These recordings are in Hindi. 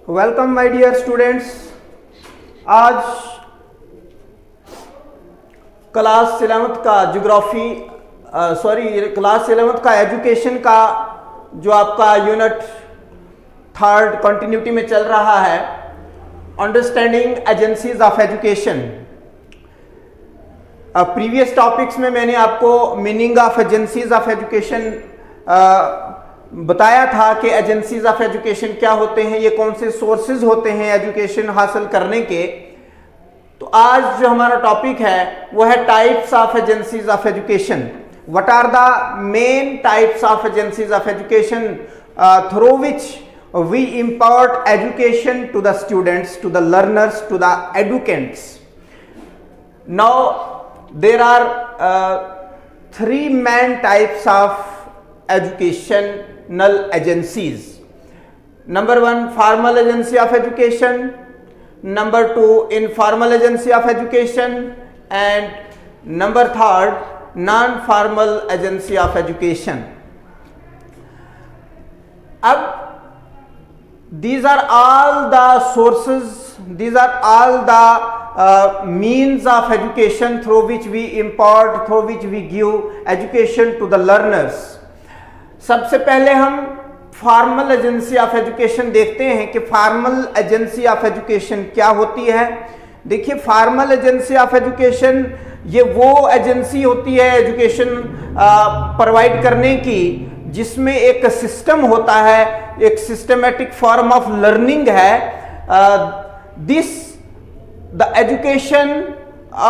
Welcome my dear students. आज क्लास 11th का ज्योग्राफी क्लास 11th का एजुकेशन का जो आपका यूनिट 3rd कंटिन्यूटी में चल रहा है, understanding agencies of education. Previous topics में मैंने आपको meaning of agencies of education बताया था कि एजेंसीज ऑफ एजुकेशन क्या होते हैं, ये कौन से सोर्सेज होते हैं एजुकेशन हासिल करने के। तो आज जो हमारा टॉपिक है वो है types of agencies of education. What are the main types of agencies of education through which we impart education to the students, to the learners, to the educands. Now there are 3 main types of educational agencies. Number 1, formal agency of education. Number 2, informal agency of education. And number 3, non-formal agency of education. अब these are all the sources, these are all the means of education through which we impart, through which we give education to the learners. सबसे पहले हम फॉर्मल एजेंसी ऑफ एजुकेशन देखते हैं कि फॉर्मल एजेंसी ऑफ एजुकेशन क्या होती है। देखिए, फॉर्मल एजेंसी ऑफ एजुकेशन ये वो एजेंसी होती है एजुकेशन प्रोवाइड करने की जिसमें एक सिस्टम होता है, एक सिस्टमेटिक फॉर्म ऑफ लर्निंग है। This the education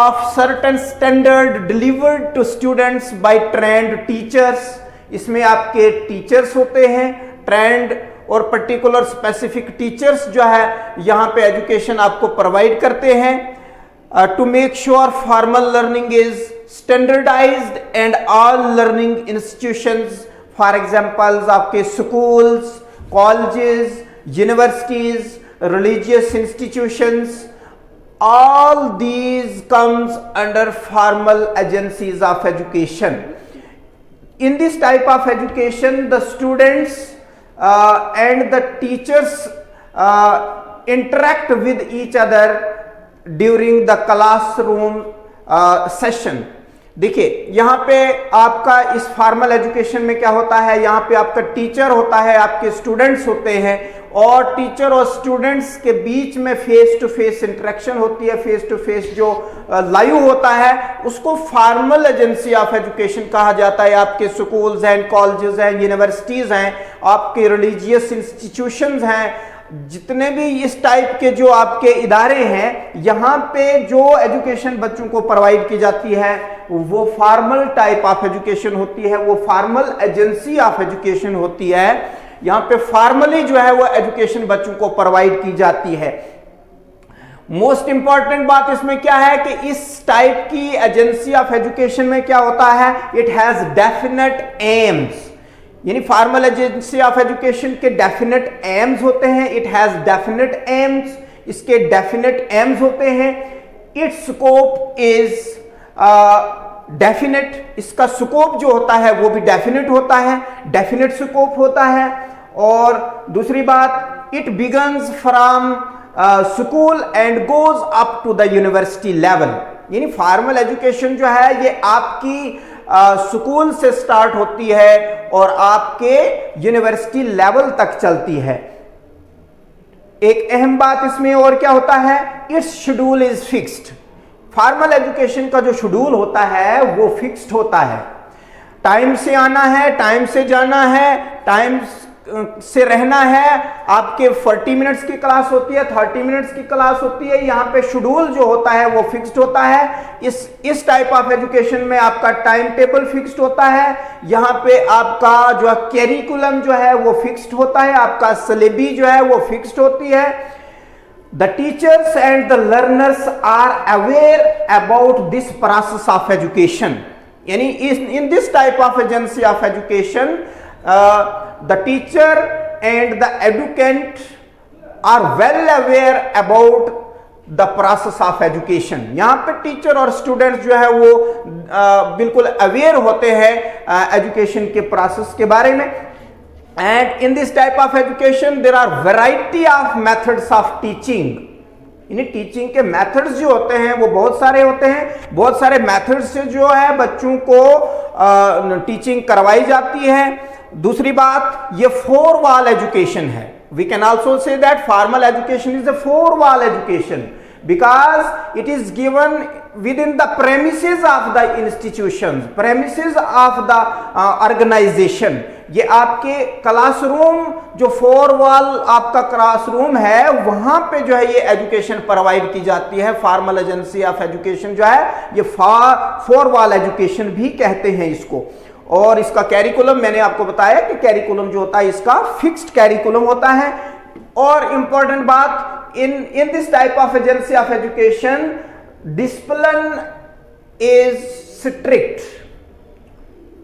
of certain standard delivered to students by trained teachers. इसमें आपके टीचर्स होते हैं, ट्रेंड और पर्टिकुलर स्पेसिफिक टीचर्स जो है यहाँ पे एजुकेशन आपको प्रोवाइड करते हैं। To make sure formal learning is standardised and all learning institutions, for examples आपके schools, colleges, universities, religious institutions, all these comes under formal agencies of education. In this type of education, the students and the teachers interact with each other during the classroom session. देखिए, यहाँ पे आपका इस फॉर्मल एजुकेशन में क्या होता है, यहाँ पे आपका टीचर होता है, आपके स्टूडेंट्स होते हैं और टीचर और स्टूडेंट्स के बीच में फेस टू फेस इंटरेक्शन होती है। फेस टू फेस जो लाइव होता है उसको फॉर्मल एजेंसी ऑफ एजुकेशन कहा जाता है। आपके स्कूल्स हैं, कॉलेजेस हैं, यूनिवर्सिटीज हैं, आपके रिलीजियस इंस्टीट्यूशंस हैं, जितने भी इस टाइप के जो आपके इदारे हैं, यहाँ पे जो एजुकेशन बच्चों को प्रोवाइड की जाती है वो फॉर्मल टाइप ऑफ एजुकेशन होती है, वो फॉर्मल एजेंसी ऑफ एजुकेशन होती है। यहाँ पे फॉर्मली जो है वो एजुकेशन बच्चों को प्रोवाइड की जाती है। मोस्ट इंपॉर्टेंट बात इसमें क्या है कि इस टाइप की एजेंसी ऑफ एजुकेशन में क्या होता है, इट हैज डेफिनेट एम्स। यानी फॉर्मल एजेंसी ऑफ एजुकेशन के डेफिनेट एम्स होते हैं, इट हैज डेफिनेट एम्स, इसके डेफिनेट एम्स होते हैं। इट्स स्कोप इज डेफिनेट, इसका स्कोप जो होता है वो भी डेफिनेट होता है, डेफिनेट स्कोप होता है। और दूसरी बात, it begins from school and goes up to the university level. यानी फॉर्मल एजुकेशन जो है ये आपकी स्कूल से स्टार्ट होती है और आपके यूनिवर्सिटी लेवल तक चलती है। एक अहम बात इसमें और क्या होता है, it's schedule is fixed. Formal education का जो शेड्यूल होता है वो फिक्स्ड होता है। टाइम से आना है, टाइम से जाना है, टाइम से रहना है। आपके 40 मिनट्स की क्लास होती है, 30 मिनट्स की क्लास होती है। यहाँ पे शेड्यूल जो होता है वो फिक्स्ड होता है। इस टाइप ऑफ एजुकेशन में आपका टाइम टेबल फिक्स्ड होता है। यहाँ पे आपका जो कैरिकुलम जो है वो फिक्स्ड होता है, आपका सिलेबस जो है वो फिक्स्ड होती है। The teachers and the learners are aware about this process of education. यानी in this type of agency of education, the teacher and the educant are well aware about the process of education. यहाँ पे टीचर और स्टूडेंट्स जो है वो बिल्कुल अवेयर होते हैं एजुकेशन के प्रोसेस के बारे में। and in this type of education there are variety of methods of teaching. In teaching के मेथड्स जो होते हैं वो बहुत सारे होते हैं, बहुत सारे मेथड्स से जो है बच्चों को टीचिंग करवाई जाती है। दूसरी बात, ये 4 wall एजुकेशन है। We can also say that formal education is a 4 wall education because it is given within the premises of the institutions, premises of the organization. ये आपके क्लासरूम जो 4 wall आपका क्लासरूम है वहां पे जो है ये एजुकेशन प्रोवाइड की जाती है। फॉर्मल एजेंसी ऑफ एजुकेशन जो है ये 4 wall एजुकेशन भी कहते हैं इसको। और इसका कैरिकुलम मैंने आपको बताया कि कैरिकुलम जो होता है इसका फिक्स्ड कैरिकुलम होता है। और इंपॉर्टेंट बात, in this type of agency of education discipline is strict,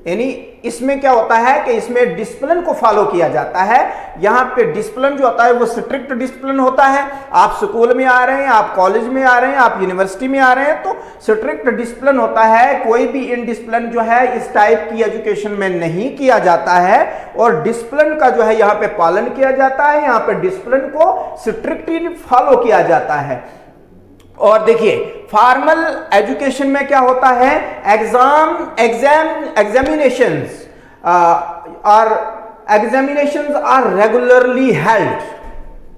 यानी इसमें क्या होता है कि इसमें डिसिप्लिन को फॉलो किया जाता है। यहां पे डिसिप्लिन जो होता है वो स्ट्रिक्ट डिसिप्लिन होता है। आप स्कूल में आ रहे हैं, आप कॉलेज में आ रहे हैं, आप यूनिवर्सिटी में आ रहे हैं तो स्ट्रिक्ट डिसिप्लिन होता है। कोई भी इनडिसिप्लिन जो है इस टाइप की एजुकेशन में नहीं किया जाता है और डिसिप्लिन का जो है यहाँ पे पालन किया जाता है। यहाँ पे डिसिप्लिन को स्ट्रिक्टली फॉलो किया जाता है। और देखिए फॉर्मल एजुकेशन में क्या होता है, एग्जामिनेशंस आर रेगुलरली हेल्ड।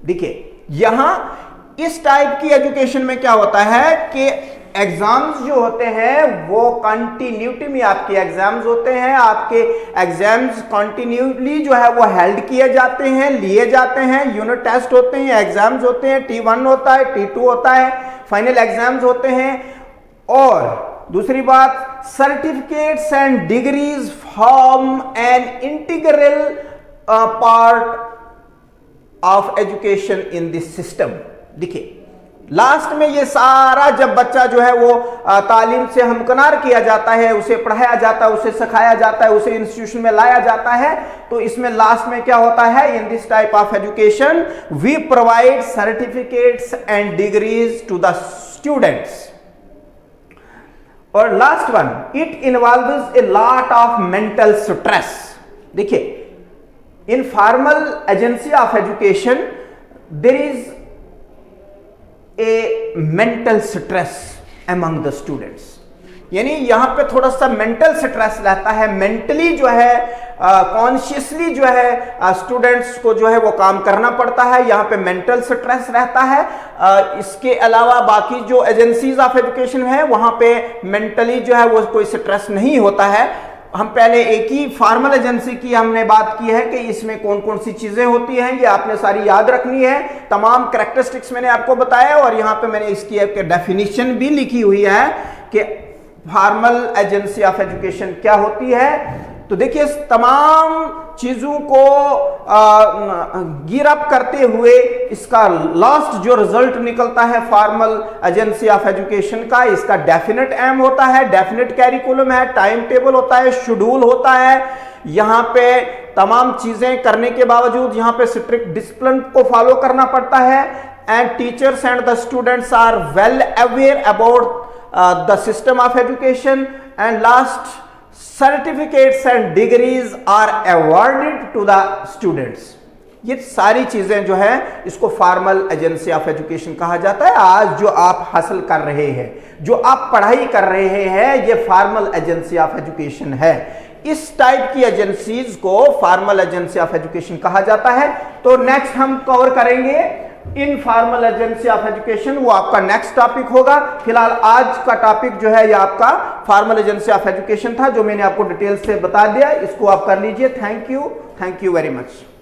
देखिए यहां इस टाइप की एजुकेशन में क्या होता है कि एग्जाम्स जो होते हैं वो कंटिन्यूटी में आपके एग्जाम्स होते हैं। आपके एग्जाम्स कंटिन्यूली जो है वो हेल्ड किए जाते हैं, लिए जाते हैं। यूनिट टेस्ट होते हैं, एग्जाम्स होते हैं, T1 होता है, T2 होता है, फाइनल एग्जाम्स होते हैं। और दूसरी बात, certificates and degrees form an integral part of education in this system. देखिए लास्ट में ये सारा जब बच्चा जो है वो तालीम से हमकनार किया जाता है, उसे पढ़ाया जाता है, उसे सिखाया जाता है, उसे इंस्टीट्यूशन में लाया जाता है, तो इसमें लास्ट में क्या होता है, in this type of education we provide certificates and degrees to the students. और last one, it involves a lot of mental stress. देखिए in formal agency of education there is a mental stress among the students, यानी यहां पे थोड़ा सा मेंटल स्ट्रेस रहता है। मेंटली जो है कॉन्शियसली जो है स्टूडेंट्स को जो है वो काम करना पड़ता है। यहां पे मेंटल स्ट्रेस रहता है। इसके अलावा बाकी जो एजेंसीज ऑफ एजुकेशन है वहां पे मेंटली जो है वो कोई स्ट्रेस नहीं होता है। हम पहले एक ही फॉर्मल एजेंसी की हमने बात की है कि इसमें कौन कौन सी चीजें होती हैं, ये आपने सारी याद रखनी है। तमाम कैरेक्टरिस्टिक्स मैंने आपको बताया और यहाँ पे मैंने इसकी एक डेफिनेशन भी लिखी हुई है कि फॉर्मल एजेंसी ऑफ एजुकेशन क्या होती है। तो देखिए तमाम चीजों को गिर अप करते हुए इसका लास्ट जो रिजल्ट निकलता है फॉर्मल एजेंसी ऑफ एजुकेशन का, इसका डेफिनेट एम होता है, डेफिनेट कैरिकुलम है, टाइम टेबल होता है, शेड्यूल होता है। यहाँ पे तमाम चीजें करने के बावजूद यहाँ पे स्ट्रिक्ट डिसिप्लिन को फॉलो करना पड़ता है। And teachers and the students are well aware about the system of education. And last, certificates and degrees are awarded to the students. ये सारी चीजें जो है इसको फॉर्मल एजेंसी ऑफ एजुकेशन कहा जाता है। आज जो आप हासिल कर रहे हैं, जो आप पढ़ाई कर रहे हैं, ये फॉर्मल एजेंसी ऑफ एजुकेशन है। इस टाइप की एजेंसीज को फॉर्मल एजेंसी ऑफ एजुकेशन कहा जाता है। तो नेक्स्ट हम कवर करेंगे इनफॉर्मल एजेंसी ऑफ एजुकेशन, वो आपका नेक्स्ट टॉपिक होगा। फिलहाल आज का टॉपिक जो है ये आपका फॉर्मल एजेंसी ऑफ एजुकेशन था, जो मैंने आपको डिटेल से बता दिया। इसको आप कर लीजिए। Thank you very much.